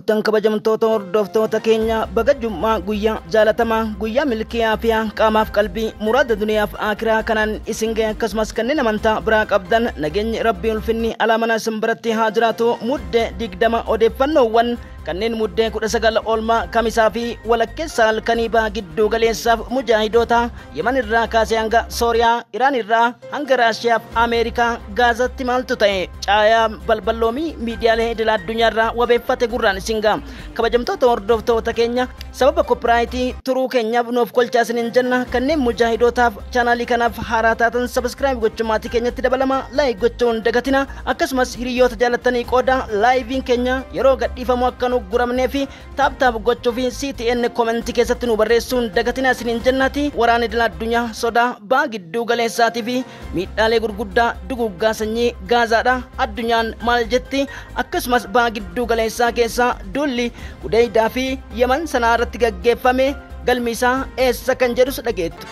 bultan kabajamtoota hordoftoota keenya baga Jummaa guyyaa jaalatamaa guyyaa milkii aafiyaa qaamaaf qalbii muraada duniyaaf aakiraa kanaan isin ga'e akkasumas kanneen amantaa biraa qabdan nageenyi rabbii ulfinni alaamana isin biratti haa jiraatu. Muddee 20 odeeffannoowwan kanneen muddee 19 oolmaa kamisaa fi walakkeessa halkanii baa gidduu galeessaaf mujaahidoota Yemen irraa kaasee hanga Sooriyaa, Iraan irraa hanga Raashiyaa fi Ameerikaa Gaazatti maaltu ta'e caayaa balballoomii miidiyaalee idil addunyaa irraa wabeeffate gurraan isin ga'a. Kabajamtoota hordoftoota keenya sababa koopiraayitii turuu keenyaaf nuuf kolchaa isiniin jenna. Kanneen mujaahidotaaf chaanaalii kanaaf haaraa taatan sabskiraayib gochumaatii keenyatti dabalama laayik gochuun dagatina. Akkasumas hiriyoota jaalatanii qooda laayiviin keenya yeroo gadhiifamu akka nu guramnee fi taaptaap gochuu fi CTN komentii keessatti nu barreessuun dagatina isiniin jennati. Waraana idil addunyaa sodaa baa gidduu galeessaatii fi miidhaalee gurguddaa duguggaa sanyii Gaazaadha. Addunyaan maal jetti? Akkasumas baa gidduu galeessaa keessaa dulli Hudaydaa fi Yemen sanaa irratti gaggeeffame galmi isaa eessa kan jedhus dhageettu.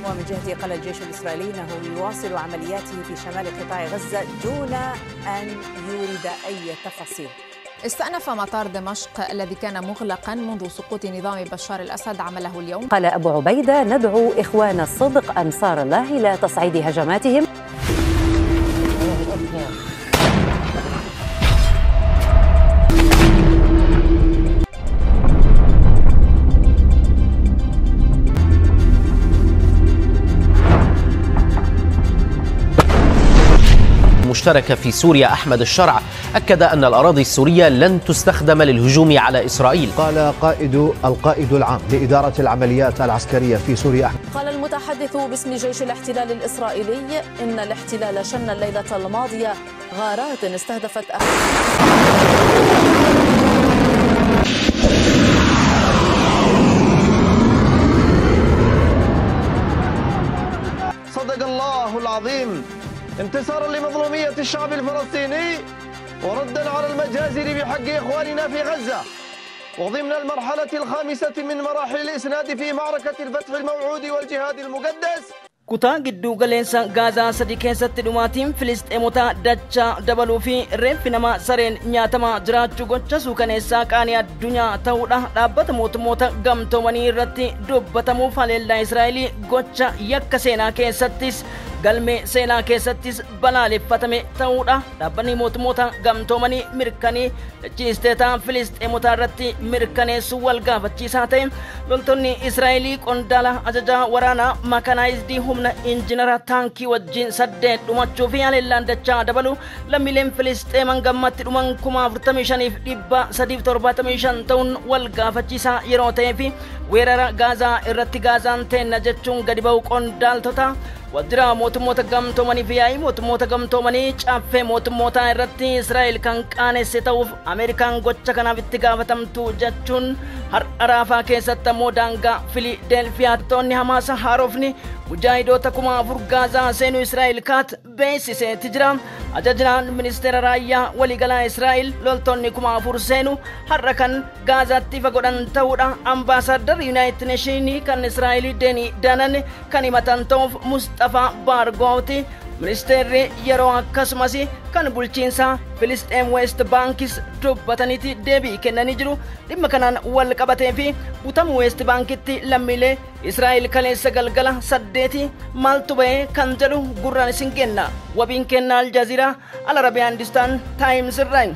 ومن جهته قال الجيش الإسرائيلي أنه يواصل عملياته في شمال قطاع غزة دون أن يورد أي تفاصيل. استأنف مطار دمشق الذي كان مغلقا منذ سقوط نظام بشار الأسد عمله اليوم. قال أبو عبيدة ندعو إخوان الصدق أنصار الله إلى تصعيد هجماتهم. مشترك في سوريا أحمد الشرع أكد أن الأراضي السورية لن تستخدم للهجوم على إسرائيل. قال القائد العام لإدارة العمليات العسكرية في سوريا. قال المتحدث باسم جيش الاحتلال الإسرائيلي إن الاحتلال شن الليلة الماضية غارات استهدفت صدق الله العظيم انتصارا لمظلومية الشعب الفلسطيني وردا على المجازر بحق إخواننا في غزة وضمن المرحلة الخامسة من مراحل الإسناد في معركة الفتح الموعود والجهاد المقدس. kutaa gidduu galeessa Gaazaa sadii keessatti dhumaatiin Filisxeemota dachaa dabaluu fi reeffi nama sareen nyaatamaa jiraachuu gocha suukaneessaa qaanii addunyaa ta'uudha. Dhaabbata mootummoota gamtoomanii irratti dubbatamuuf haleellaa Israa'el gocha yakka seenaa keessattis galmee seenaa keessattis balaaleffatame ta'uudha. Dhaabbanni mootummoota gamtoomanii mirkanii dachiisteeta Filisxeemota irratti mirkaneessuu wal gaafachiisaa ta'e loltoonni Israa'el qondaala ajajaa waraanaa makanaayizidii humna injinara taankii wajjin 8 dhumachuu fi haleellaan dachaa dabalu lammiileen Filisxeeman gammatti dhuman 45,375 ta'uun wal gaafachiisaa yeroo ta'ee fi weerara Gaazaa irratti Gaazaan teenna jechuun gadi ba'u qondaaltota wajjira mootummoota gamtoomanii fi yaa'ii mootummoota gamtoomanii caaffee mootummoota irratti Israa'el kan qaanesse ta'uuf Ameerikaan gocha kanaaf itti gaafatamtu jechuun har'a Raafaa keessatti ammoo daangaa Filiidelfiyaattoonni Hamaas haarofni mujaahidoota 4,000 Gaazaa seenuu Israa'el kaat beeksiseeti jira. Ajajaan ministeera raayyaa waliigalaa Israa'el loltoonni 4,000 seenu har'a kan Gaazaatti ifa godhan ta'uudha. Ambaasaadar Yuunaayitid Neeshinii kan Israa'el Deeni Danan kan himatan ta'uuf Mustafaa Baargooti. Ministeerri yeroo akkasumas kan bulchiinsa Filisxeem West Bankis dubbataniiti deebii kennanii jiru. Dhimma kanaan wal qabatee fi butamu West Bankitti lammiilee Israa'el kaleessa galgala 8 maaltu ba'ee kan jedhu gurraan isin kenna. Wabiin kenna Al Jazeera, Al Arabiyaa Hindustaan Times irraa.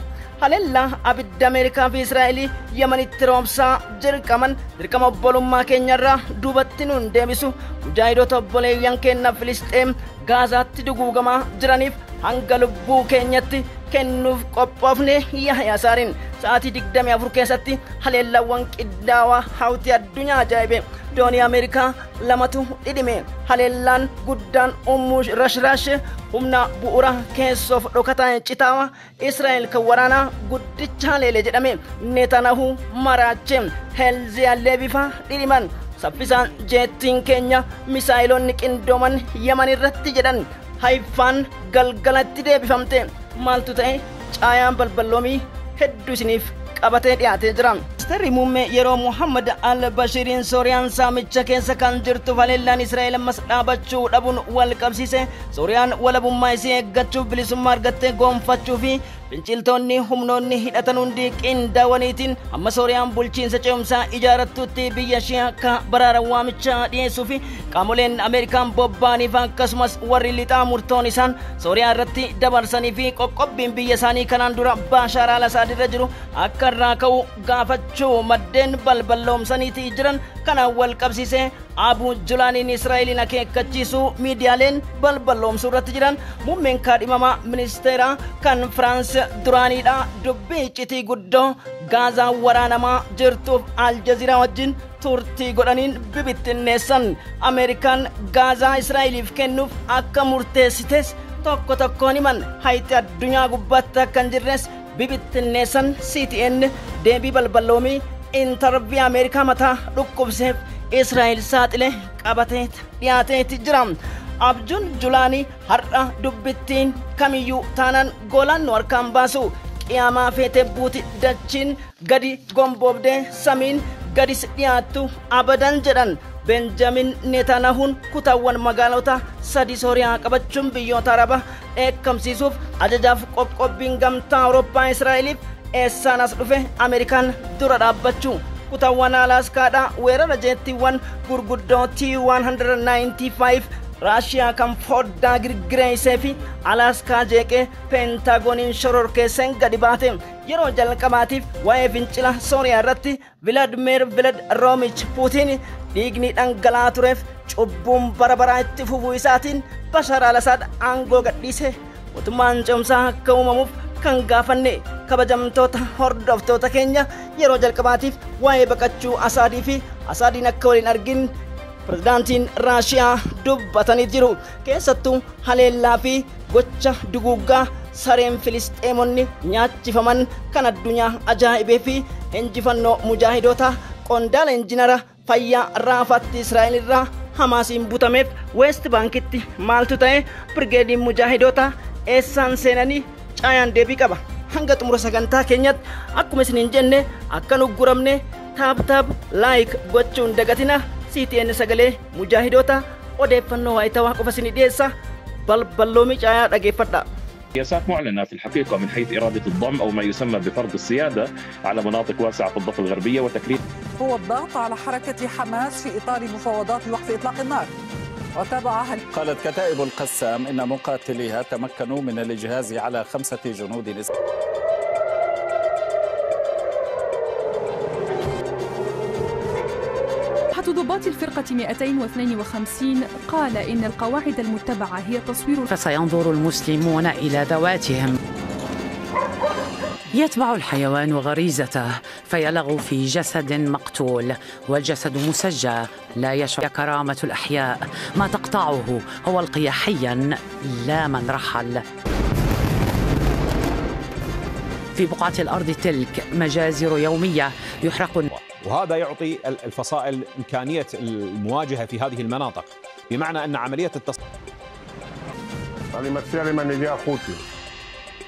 Haleellaa abidda Ameerikaa fi Israa'el Yemenitti roobsaa dirqama obbolummaa keenyarraa duubatti nuun deebisu mujaahidoota obboleeyyan keenya Filisxeem Gaazaatti duguugamaa jiraniif hanga lubbuu keenyatti kennuuf qophoofne Yahyaa Saariin sa'aatii 24 keessatti haleellaawwan qindaawaa hawtii addunyaa ajaa'ibe doonii Ameerikaa lamatu dhidhime. Haleellaan guddaan rashrash humna bu'uura keessoof dhokataa citaawa Israa'el kan waraanaa guddicha haleele jedhame Netanyahu maraache Helziyaallee bifa dhidhiman. Saffisaan jeettiin keenya misaayilonni qindooman Yemen irratti jedhan Haifaan galgalatti deebifamte. Maaltu ta'e caayaan balballoomii hedduu isiniif qabatee dhiyaatee jira. Ministeerri muummee yeroo Muhammad al-Bashiriin Sooriyaan saamicha keessa kan jirtu haleellaan Israa'el ammas dhaabachuu dhabuun wal qabsiise. Sooriyaan walabummaa isii eeggachuuf bilisummaa argattee goonfachuu fi finciltoonni humnoonni hidhatan hundi qindaawaniitiin amma Sooriyaan bulchiinsa ce'umsaa ijaarattutti biyya ishee akka baraaran waamicha dhiyeessuu fi qaamoleen Ameerikaan bobba'aniif akkasumas warri lixaa murtoon isaan Sooriyaa irratti dabarsanii fi qoqqobbiin biyya isaanii kanaan dura Baashaar al-Asaad irra jiru akka irraa ka'u gaafachuu maddeen balballoomsaniitii jiran kanaan wal qabsiisee Abu Julaaniin Israa'eliin akeekkachiisuu miidiyaaleen balballoomsuu irratti jiran muummeen kaadhimamaa ministeeraa kan Firaans duraaniidha dubbii iccitii guddoo Gaazaa waraanamaa jirtuuf Aljaziiraa wajjin turtii godhaniin bibittinneessan Ameerikaan Gaazaa Israa'eliif kennuuf akka murteessites tokkoon himan hayti addunyaa gubbaatti akka hin jirres bibittinneessan. CTN deebii balballoomii intarvii Ameerikaa mataa dhukkubseef Israa'el saaxile qabatee dhiyaateeti jira. Abjuun Julaanii har'a dubbittiin kamiyyuu taanaan goolaan nu harkaan baasu qiyaamaa feetee buuti dachiin gadi gomboobdee samiin gadis dhiyaattu abadan jedhan. Benjamin Netanahuun kutaawwan magaalota sadi Sooriyaa qabachuun biyyoota Arabaa eekkamsiisuuf ajajaaf qoqqobbiin gamtaa Awurooppaa Israa'eliif eessaan as dhufe Ameerikaan dura dhaabbachuu. Kutaawwan Alaaskaadhaa weerara jeettiiwwan gurguddoo T-195 Raashiyaa kan foddaa girgireessee fi Alaaskaa jeeqee peentaagoniin shororkeesseen gadi baate. Yeroo jalqabaatiif waa'ee fincila Sooriyaa irratti Vilaadimir Roomich Puutiin dhiigni dhangala'aa tureef cubbuun bara baraa itti fufuu isaatiin Bashaar al-Asaad aangoo gadhiise. Mootummaan ce'umsaa akka uumamuuf kan gaafanne kabajamtoota hordoftoota keenya yeroo jalqabaatiif waa'ee baqachuu Asaadii fi Asaadiin akka waliin argin pirezidaantiin Raashiyaa dubbatanii jiru. Keessattuu haleellaa fi gocha duguuggaa sareen Filisxeemonni nyaachifaman kan addunyaa ajaa'ibee fi injifannoo mujaahidoota qondaala injinara fayyaa raafatti Israa'el irraa Hamaasiin butameef West Bankitti maaltu ta'e birgeediin mujaahidoota eessaan seenanii caayaan deebii qaba. Hanga xumura sagantaa keenyatti akkuma isiniin jenne akka nu guramne taap laayik gochuun dagatina. CTN sagalee mujaahidoota odeeffannoo waayitawaa qofa isinii dhiyeessa. balballoomii caayaa dhageeffadha. سياسات معلنة في الحقيقة من حيث إرادة الضم أو ما يسمى بفرض السيادة على مناطق واسعة في الضفة الغربية وتكليف هو الضغط على حركة حماس في إطار مفاوضات وقف إطلاق النار. وتابعها قالت كتائب القسام إن مقاتليها تمكنوا من الإجهاز على 5 جنود أحد ضباط الفرقة 252 قال إن القواعد المتبعة هي تصوير فسينظر المسلمون إلى ذواتهم. يتبع الحيوان غريزته فيلغ في جسد مقتول والجسد مسجى لا يشعر كرامة الأحياء ما تقطعه هو القي حيا لا من رحل. في بقعة الأرض تلك مجازر يومية يحرق، وهذا يعطي الفصائل إمكانية المواجهة في هذه المناطق، بمعنى أن عملية אני מציע למנהיגי החות'ים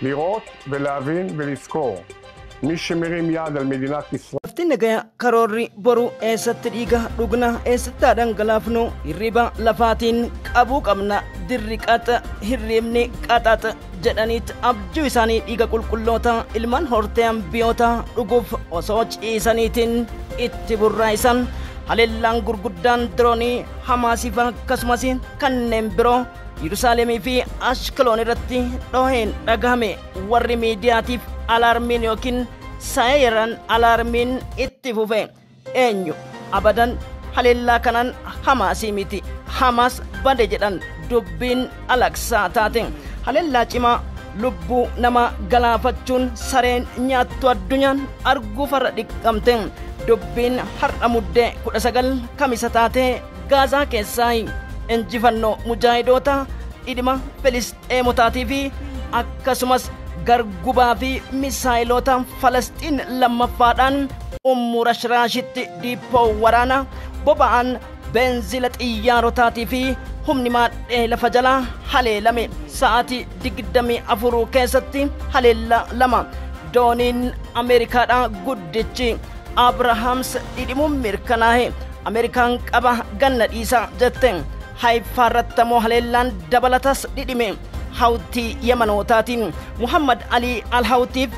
לראות ולהבין ולזכור מי שמרים יד על מדינת ישראל. Nagaya karoorri boru eessatti dhiiga dhugna eessatti dhangalaafnu hirriba lafaatiin qabuu qabna dirriqata hirribni qaxaxa jedhaniit abjuu isaanii dhiiga qulqulloota ilmaan hortee ambiyoota dhuguuf osoo ciisaniitiin itti burraa'isan haleellaan gurguddaan diroonii Hamaasiif akkasumas kanneen biroo Yerusaalemii fi Ashkaloon irratti dhoheen dhagahame. Warri miidiyaatiif alaarmiin yookiin saayiran alaarmiin itti fufe eenyu abadan haleellaa kanaan Hamaasii miti. Hamaas bade jedhan dubbiin alaqsaa taate. Haleellaa cimaa lubbuu nama galaafachuun sareen nyaattu addunyaan arguufarra dhiqqamte. Dubbiin har'a muddee 19 kamisa taate Gaazaa keessaa injifannoo mujaahidoota dhidhima Filisxeemotaatii fi akkasumas gargubaa fi misaayiloota Falasxiin lammaffaadhaan Rashraashitti diippoo waraana boba'aan beenzila xiyyaarotaatii fi humni maadhee lafa jalaa haleelame. Sa'aatii 24 keessatti haleellaa 2 dooniin Ameerikaadhaa guddichi Abrahaams dhidhimuun mirkanaa'e. Ameerikaan qaba ganna dhiisa jette. Haifaarratti ammoo haleellaan dabalatas dhidhime. hawtii Yamanootaatiin Muhammad Ali Al-Hawtiif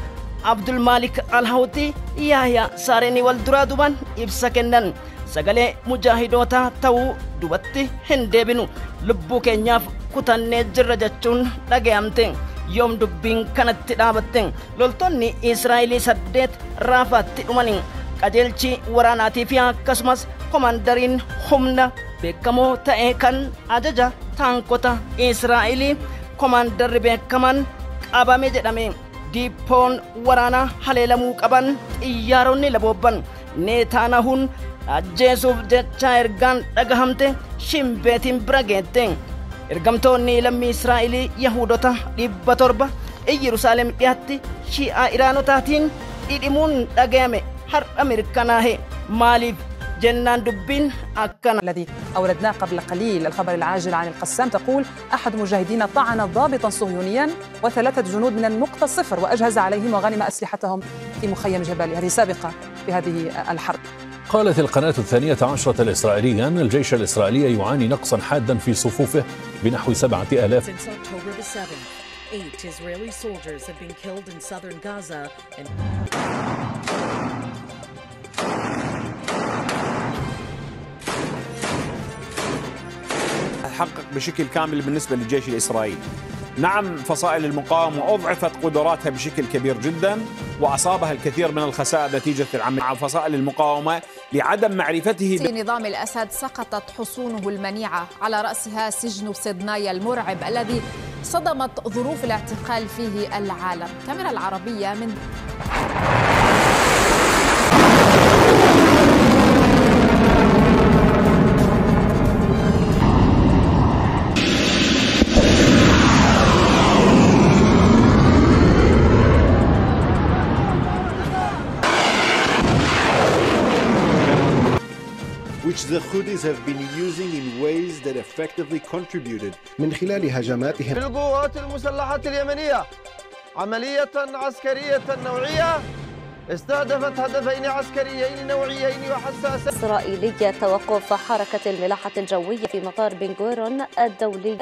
Abdul Malik Al-Hawtii Yahya Saareenii wal duraa duban ibsa kennan. Sagalee mujaahidoota ta'uu dubatti hin deebinu. Lubbuu keenyaaf kutannee jirra jechuun dhaga'amte. Yoom dubbiin kanatti dhaabatte. Loltoonni Israa'elii 8 Raafaatti dhumanii. Qajeelchi waraanaatii fi akkasumas komandariin humna beekamoo ta'e kan ajaja taankota Israa'elii komandarri beekaman qabame jedhame. Diippoon waraanaa haleelamuu qaban xiyyaaronni laboobban. Neetaanahuun ajjeesuuf jecha ergaan dhagahamte Shimbeetiin bira geette. Ergamtoonni lammii Israa'elii Yahudota 700 Yerusaalem dhiyaatti Shi'aa Iraanotaatiin dhidhimuun dhagayame har'a mirkanaahe. Maaliif جنان دبين أكنا الذي أوردناه قبل قليل. الخبر العاجل عن القسام تقول أحد مجاهدين طعن ضابطا صهيونيا و3 جنود من النقطة 0 وأجهز عليهم وغنم أسلحتهم في مخيم جباليا. هذه سابقة في هذه الحرب. قالت القناة 12 الإسرائيلية أن الجيش الإسرائيلي يعاني نقصا حادا في صفوفه بنحو 7,000. حقق بشكل كامل بالنسبة للجيش الإسرائيلي. نعم فصائل المقاومة أضعفت قدراتها بشكل كبير جدا وأصابها الكثير من الخسائر نتيجة العمل مع فصائل المقاومة لعدم معرفته نظام الأسد سقطت حصونه المنيعة على رأسها سجن صدنايا المرعب الذي صدمت ظروف الاعتقال فيه العالم. كاميرا العربية من which the Houthis have been using in ways that effectively contributed من خلال هجماتهم. القوات المسلحة اليمنية عملية عسكرية نوعية استهدفت هدفين عسكريين نوعيين وحساسين. إسرائيلية توقف حركة الملاحة الجوية في مطار بن غورون الدولي.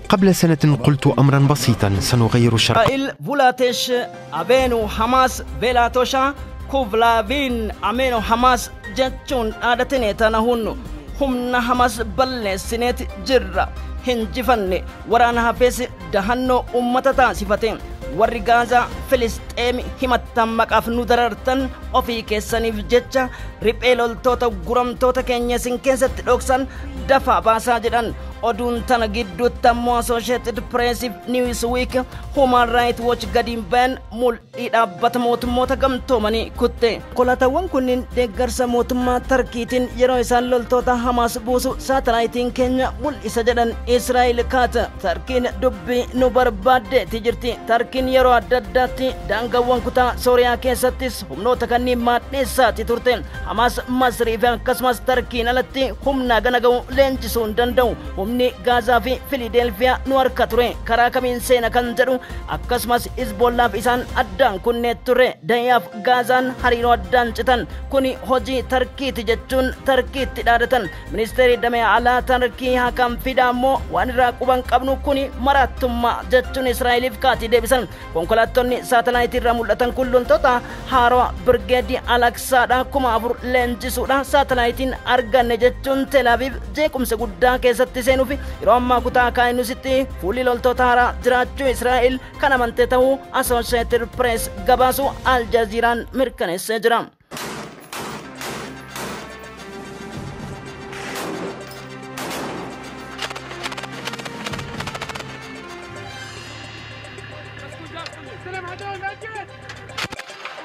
قبل سنة قلت أمرا بسيطا سنغير الشرق. إسرائيل فولاتش أبينو حماس بلاتوشا كوفلافين أمينو حماس جتشون آدتني تنهون هم حماس بلسنت جرة هنجفن ورانا فيس دهنو أمتا صفتين warri Gaazaa Filisxeemi himattan maqaaf nu darartan ofii keessaniif jecha riphee loltoota guramtoota keenya isin keessatti dhoksan dafaa baasaa jedhan. Oduun tana gidduutti ammoo Associated Pressiif Newsweek Human Rights Watch gadiin bayan mul'ii dhaabbata mootummoota gamtoomanii kutte. Kolatawwan kunniin deeggarsa mootummaa Tarkiitiin yeroo isaan loltoota Hamaas buusu saatalaayitiin keenya mul'isa jedhan Israa'el kaata. Tarkiin dubbii nu barbaaddeetti jirti. Tarkiin yeroo adda addaatti daangaawwan kutaa Sooriyaa keessattis humnoota kanneen maadheessaatti turte. Hamaas Masrii fi akkasumas Tarkiin alatti humna gana ga'u leenjisuu hin danda'u. Humni Gaazaa fi Filadelfiyaa nu harka ture karaa kamiin seena kan jedhu akkasumas Hizbollaaf isaan addaan kunnee ture. Dayaaf Gaazaan hariiroo addaan citan kuni hojii Tarkiiti jechuun Tarkiitti dhaadatan. Ministeerri damee alaa Tarkii Hakan Fidaa ammoo waan irraa quban qabnu kuni maraattummaa jechuun Israa'eliif kaati deebisan. Konkolaattonni saatalaayitii irraa mul'atan kun loltoota haaroo Birgeedii Alaksaadha 4,000 leenjisuudha saatalaayitiin arganne jechuun Tel Aviv jeequmsa guddaa keessatti seenuuf yeroo ammaa kutaa Kaayinusitti fuulli loltoota haaraa jiraachuu Israa'el kan amante ta'uu Associated Press gabaasu Al Jazeeraan mirkaneessee jira.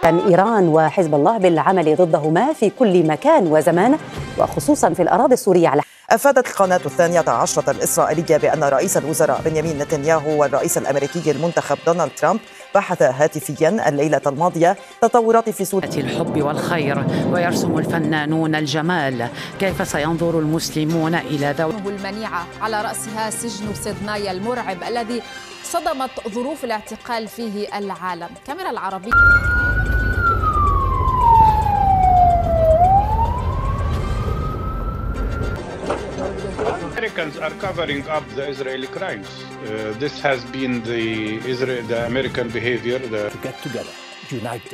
إيران وحزب الله بالعمل ضدهما في كل مكان وزمان وخصوصا في الأراضي السورية. أفادت القناة 12 الإسرائيلية بأن رئيس الوزراء بنيامين نتنياهو والرئيس الأمريكي المنتخب دونالد ترامب بحث هاتفيا الليلة الماضية تطورات في سوريا. الحب والخير ويرسم الفنانون الجمال. كيف سينظر المسلمون إلى ذوق المنيعة على رأسها سجن صدنايا المرعب الذي صدمت ظروف الاعتقال فيه العالم. كاميرا العربية Americans are covering up the Israeli crimes. This has been the American behavior. To get together.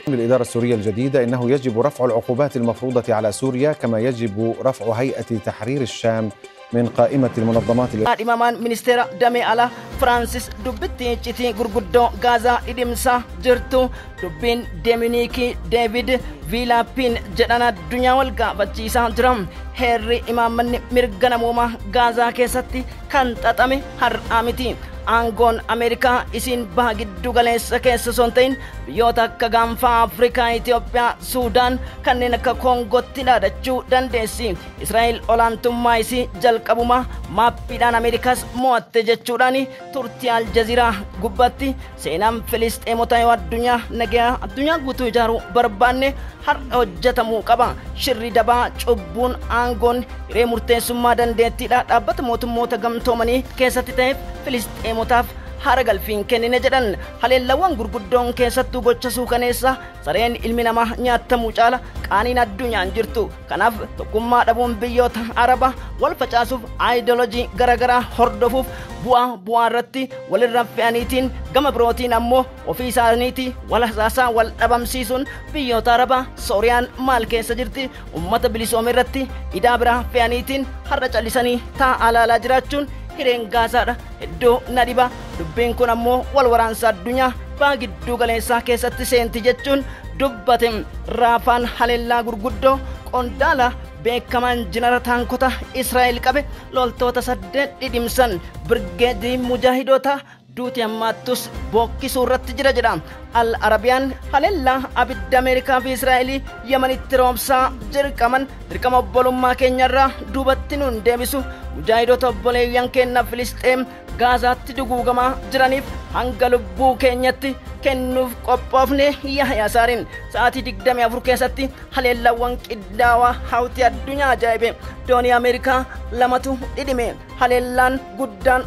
للإدارة السورية الجديدة إنه يجب رفع العقوبات المفروضة على سوريا كما يجب رفع هيئة تحرير الشام من قائمة المنظمات Imamaan ministeera damee alaa Firaansis dubbitti iccitii gurguddoo Gaazaa dhidhimsaa jirtu dubbiin Dominik Deevid Viilaapiin jedhan addunyaa wal gaafachiisaa jira. Heerri imaammanni mirga namoomaa Gaazaa keessatti kan xaxame har'aa miti. Aangoon Ameerikaa isiin baha giddu galeessa keessa osoo hin ta'in biyyoota akka gaanfaa Afrikaa, Itoophiyaa, Suudaan kanneen akka Koongootti dhaadachuu dandeessi. Israa'el olaantummaa isii jalqabuma maappiidhaan Ameerikaas mo'atte jechuudhaan turtii Aljaziiraa gubbatti seenaan Filisxeemotaa yoo addunyaa guutuu ijaaruu barbaanne har'a hojjetamuu qaba. Shirri dabaa cubbuun aangoon hiree murteessummaa dandeettiidha dhaabbata mootummoota gamtoomanii keessatti ta'eef Filisxeemotaaf haara galfiin kennine jedhan. Haleellawwan gurguddoon keessattuu gocha suukaneessa sareen ilmi namaa nyaatamuu caala qaaniin addunyaan jirtu. Kanaaf tokkummaa dhabuun biyyoota Arabaa wal facaasuuf aayidoolojii garaagaraa hordofuuf bu'aa irratti walirra fe'aniitiin gama birootiin ammoo ofii isaaniitii wal hasaasaa wal dhabamsiisuun biyyoota Arabaa Sooriyaan maal keessa jirti uummata bilisoome irratti idaa biraa fe'aniitiin har'a callisanii taa'aa ilaalaa jiraachuun hireen Gaazaadha hedduu na dhiba. Dubbiin kun ammoo wal waraansa addunyaa baha giddu galeessaa keessatti seenti jechuun dubbate. Raafaan haleellaa gurguddoo qondaala beekamaan jinara taankota Israa'el qabe loltoota 8 dhidhimsan birgeedii mujaahidoota duuti ammaattus bookkisuu irratti jira jedha. Al Arabiyaan haleellaa abidda Ameerikaa fi Israa'el Yemenitti roobsaa dirqama obbolummaa keenyarraa duubatti nuun deebisu mujaahidoota obboleeyyan keenya Filisxeem Gaazaatti duguugamaa jiraniif hanga lubbuu keenyatti kennuuf qophoofne Yahyaa Saariin sa'aatii 24 keessatti haleellaawwan qindaawaa hawtii addunyaa ajaa'ibe. Doonii Ameerikaa lamatu dhidhime. Haleellaan guddaan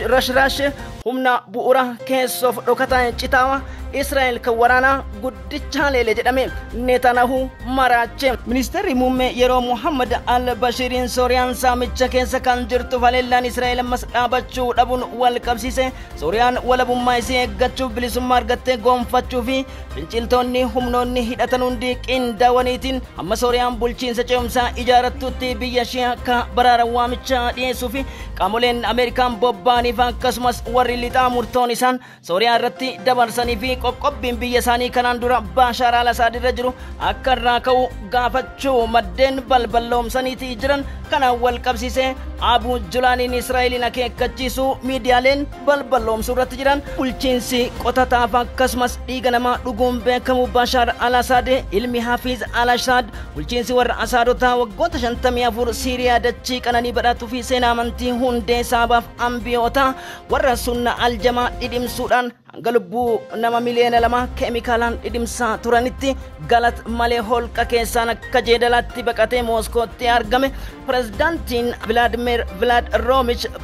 rashrash humna bu'uura keessoof dhokataa citaawa Israa'el kan waraanaa guddicha leele jedhame Netanyahu maraache. Ministeerri muummee yeroo Muhammad al-Bashiriin Sooriyaan saamicha keessa kan jirtu haleellaan Israa'el ammas dhaabachuu dhabuun wal qabsiise. Sooriyaan walabummaa isii eeggachuuf bilisummaa argattee goonfachuu fi finciltoonni humnoonni hidhatan hundi qindaawaniitiin amma Sooriyaan bulchiinsa ce'umsaa ijaarattutti biyya ishee akka baraaran waamicha dhiyeessuu fi qaamoleen Ameerikaan bobba'aniif akkasumas warri lixaa murtoon isaan Sooriyaa irratti dabarsanii fi qoqqobbiin biyya isaanii kanaan dura Baashaar al-Asaad irra jiru akka irraa ka'u gaafachuu maddeen balballoomsaniitii jiran kanaan wal qabsiisee Abu Julaaniin Israa'eliin akeekkachiisuu miidiyaaleen balballoomsuu irratti jiran bulchiinsi qotataaf akkasumas dhiiga namaa dhuguun beekamu Baashaar al-Asaad ilmi Hafiz al-Asaad bulchiinsi warra Asaadotaa waggoota 54 Siiriyaa dachii qananii badhaatuu fi seenaa amantii hundee saabaaf ambiyoota warra sunna aljamaa dhidhimsuudhaan hanga lubbuu nama miliyoona 2 keemikaalaan dhidhimsaa turanitti galat malee holqa keessaan akka jeedalaatti baqatee Mooskootti argame. Pirezidaantiin Vladimir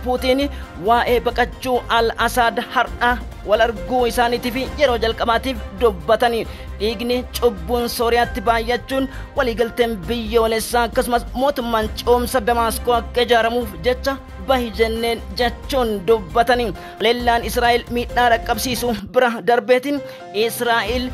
Puutiin waa'ee baqachuu al-Asaad har'a wal arguu isaaniitiif yeroo jalqabaatiif dubbatanii dhiigni cubbuun Sooriyaatti baay'achuun waliigalteen biyyoolessaa akkasumas mootummaan ce'umsa Damaasqoo akka ijaaramuuf jecha bahi jenneen jechuun dubbatanii. Haleellaan Israa'el miidhaa dhaqqabsiisu bira darbeetiin Israa'el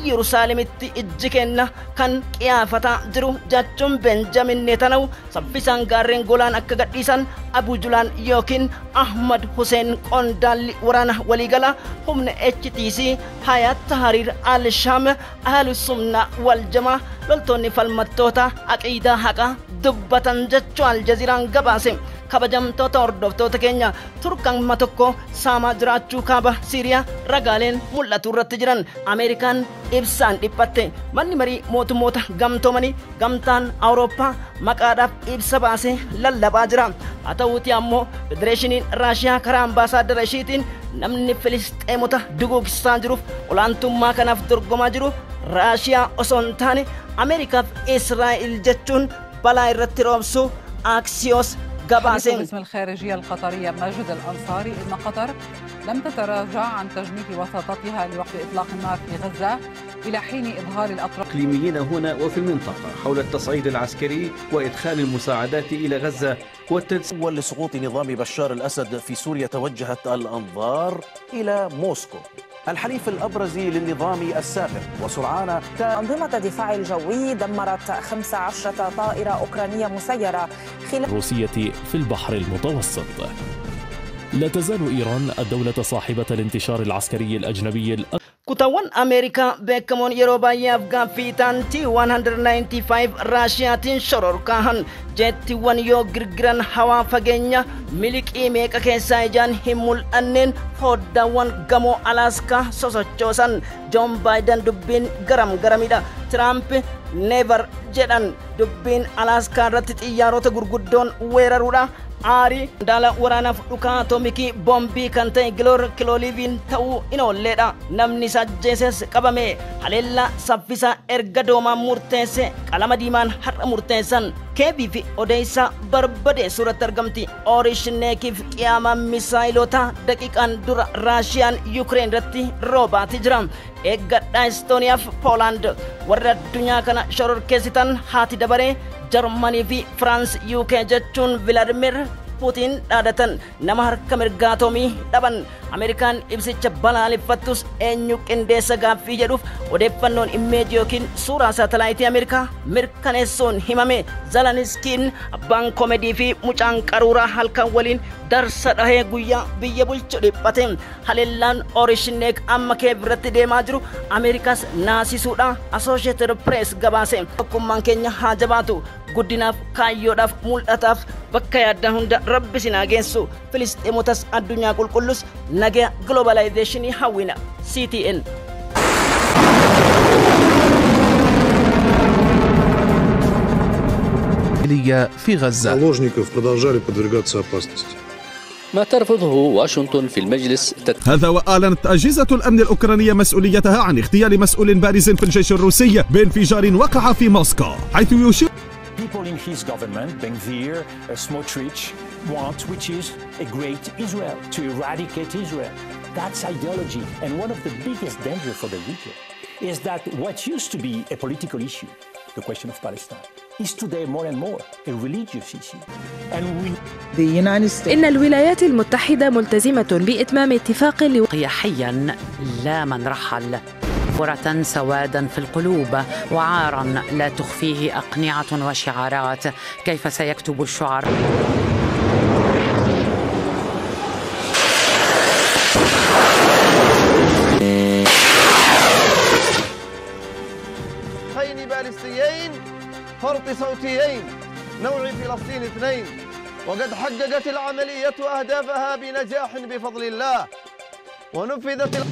Yerusaalemitti ijji kenna kan qiyaafataa jiru jechuun Benjamin Netanyahu saffisaan gaarreen Golaan akka gadhiisan Abu Julaan yookiin Ahmad Hussein qondaalli waraana waliigala humna HTC Hayat Tahrir al-Sham Ahlussunna wal Jamaa loltoonni falmattoota aqiidaa haqaa dubbatan jechuu Aljaziiraan gabaase. Kabajamtoota hordoftoota keenya Turkaan tokko saamaa jiraachuu kaaba Siiriyaa ragaaleen mul'atu irratti jiran Ameerikaan ibsaan dhiphatte. Manni marii mootummoota gamtoomanii gamtaan Awurooppaa maqaadhaaf ibsa baasee lallabaa jira. Haa ta'uutii ammoo Federeeshiniin Raashiyaa karaa ambaasaaddara ishiitiin namni Filisxeemota duguugsisaa jiruuf olaantummaa kanaaf dorgomaa jiru Raashiyaa osoo hin taane Ameerikaaf Israa'el jechuun balaa irratti roobsu Axios قباسين. باسم الخارجية القطرية ماجد الأنصاري إن قطر لم تتراجع عن تجنيد وساطتها لوقف إطلاق النار في غزة إلى حين إظهار الأطراف الإقليميين هنا وفي المنطقة حول التصعيد العسكري وإدخال المساعدات إلى غزة أول لسقوط نظام بشار الأسد في سوريا توجهت الأنظار إلى موسكو الحليف الأبرز للنظام السابق وسرعان أنظمة الدفاع الجوي دمرت 15 طائرة أوكرانية مسيرة خلال الروسية في البحر المتوسط. لا تزال إيران الدولة صاحبة الانتشار العسكري الأجنبي Kutawwan Ameerikaa beekamoon yeroo baay'ee Afgaaniistaan T-195 Raashiyaatiin shororkahan jeettiiwwan yoo girgiran hawaa fageenya miliqii meeqa keessaa ijaan hin mul'anneen foddaawwan gamoo Alaaskaa sosochoosan. Joon Baayiden dubbiin garamidha. Tiraamp neevar jedhan dubbiin Alaaskaa irratti xiyyaarota gurguddoon weeraruudha. Aari daala waraanaaf dhukaa atomikii boombii kan ta'e Giloor Kilooliiviin ta'uu in oolleedha. Namni sajjeeses qabame haleellaa saffisaa erga doomaan murteesse qalama diimaan har'a murteessan keebii fi odeessaa barbade suuratti argamti. Oorishineekiif qiyaamaan misaayilota daqiiqaan dura Raashiyaan Yuukireen irratti roobaati jira. Eeggadhaa Estooniyaaf Poolaand warra addunyaa kana shororkeessitan haati dabaree Jarmanii fi Firaans UK jechuun Vilaadimir Puutiin dhaadatan nama harka mirgaa atomii dhaban. Ameerikaan ibsicha balaaleffattus eenyu qindeessa gaaffii jedhuuf odeeffannoon imeejii yookiin suuraa saatalaayitii Ameerikaa mirkaneessuun himame. Zeleniskiin abbaan koomedii fi mucaan qaruuraa halkan waliin darsa dhahee guyyaa biyya bulchu dhiphate. Haleellaan Oorishineek amma Kiyev irratti deemaa jiru Ameerikaas naasisuudha. Associated Press gabaase. Tokkummaan keenya haa jabaatu. Guddinaaf kaayyoodhaaf mul'ataaf bakka yaaddan hunda rabbi sinaa geessu. Filisxeemotas addunyaa qulqullus nagaya globalizationii hawwina. CTN. في غزة. Заложников продолжали подвергаться опасности. ما ترفضه واشنطن في المجلس هذا وأعلنت أجهزة الأمن الأوكرانية مسؤوليتها عن اغتيال مسؤول بارز في الجيش الروسي بانفجار وقع في موسكو حيث يشير People in his government, Ben-Gvir, Smotrich, want, which is a great Israel, to eradicate Israel. That's ideology, and one of the biggest dangers for the region is that what used to be a political issue, the question of Palestine, is today more and more a religious issue. And إن الولايات المتحدة ملتزمة بإتمام اتفاق قيحيا لا من رحل فرة سوادا في القلوب وعارا لا تخفيه أقنعة وشعارات. كيف سيكتب الشعراء خين باليستيين فرط صوتيين نوع فلسطين 2 وقد حققت العملية أهدافها بنجاح بفضل الله ونفذت